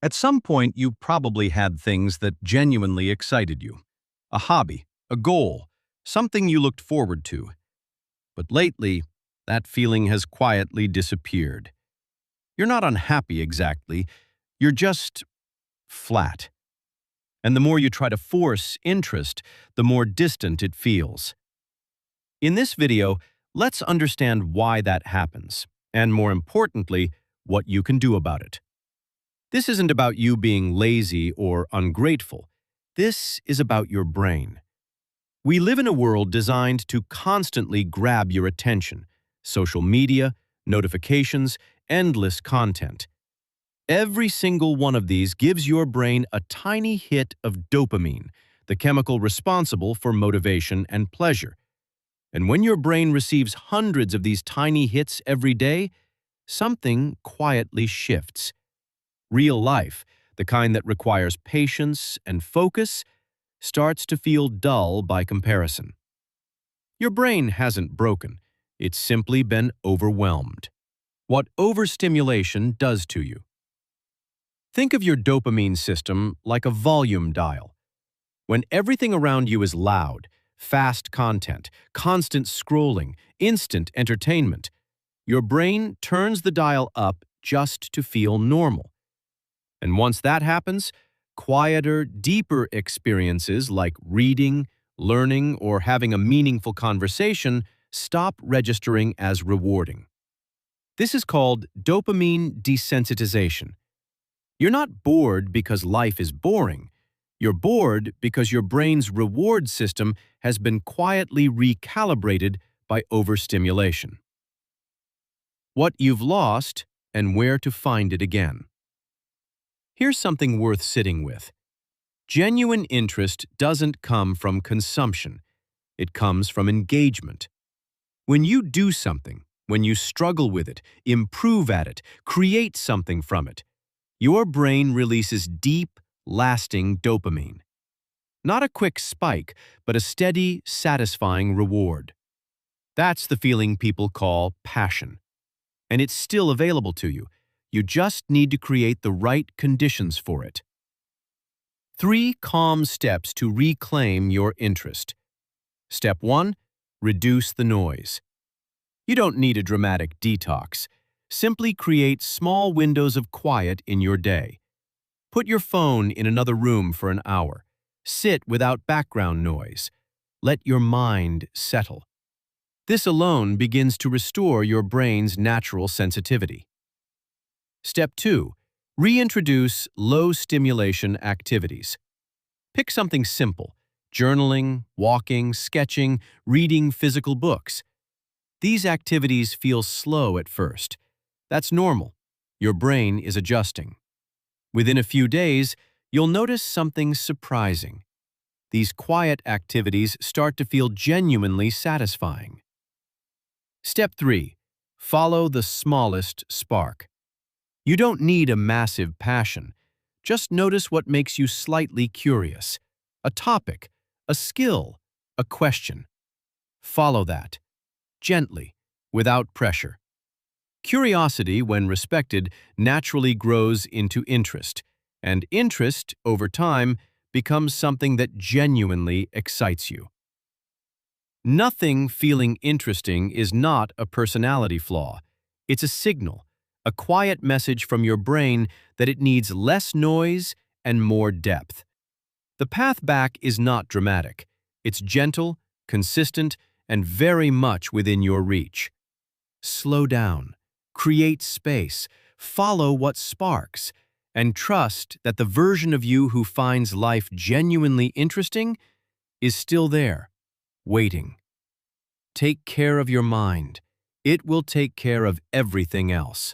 At some point, you probably had things that genuinely excited you. A hobby, a goal, something you looked forward to. But lately, that feeling has quietly disappeared. You're not unhappy exactly, you're just flat. And the more you try to force interest, the more distant it feels. In this video, let's understand why that happens, and more importantly, what you can do about it. This isn't about you being lazy or ungrateful. This is about your brain. We live in a world designed to constantly grab your attention. Social media, notifications, endless content. Every single one of these gives your brain a tiny hit of dopamine, the chemical responsible for motivation and pleasure. And when your brain receives hundreds of these tiny hits every day, something quietly shifts. Real life, the kind that requires patience and focus, starts to feel dull by comparison. Your brain hasn't broken, it's simply been overwhelmed. What overstimulation does to you. Think of your dopamine system like a volume dial. When everything around you is loud, fast content, constant scrolling, instant entertainment, your brain turns the dial up just to feel normal. And once that happens, quieter, deeper experiences like reading, learning, or having a meaningful conversation stop registering as rewarding. This is called dopamine desensitization. You're not bored because life is boring. You're bored because your brain's reward system has been quietly recalibrated by overstimulation. What you've lost and where to find it again. Here's something worth sitting with. Genuine interest doesn't come from consumption. It comes from engagement. When you do something, when you struggle with it, improve at it, create something from it, your brain releases deep, lasting dopamine. Not a quick spike, but a steady, satisfying reward. That's the feeling people call passion. And it's still available to you. You just need to create the right conditions for it. 3 calm steps to reclaim your interest. Step 1. Reduce the noise. You don't need a dramatic detox. Simply create small windows of quiet in your day. Put your phone in another room for an hour. Sit without background noise. Let your mind settle. This alone begins to restore your brain's natural sensitivity. Step 2. Reintroduce low-stimulation activities. Pick something simple: journaling, walking, sketching, reading physical books. These activities feel slow at first. That's normal. Your brain is adjusting. Within a few days, you'll notice something surprising. These quiet activities start to feel genuinely satisfying. Step 3. Follow the smallest spark. You don't need a massive passion. Just notice what makes you slightly curious. A topic, a skill, a question. Follow that. Gently, without pressure. Curiosity, when respected, naturally grows into interest, and interest, over time, becomes something that genuinely excites you. Nothing feeling interesting is not a personality flaw. It's a signal, a quiet message from your brain that it needs less noise and more depth. The path back is not dramatic. It's gentle, consistent, and very much within your reach. Slow down. Create space, follow what sparks, and trust that the version of you who finds life genuinely interesting is still there, waiting. Take care of your mind. It will take care of everything else.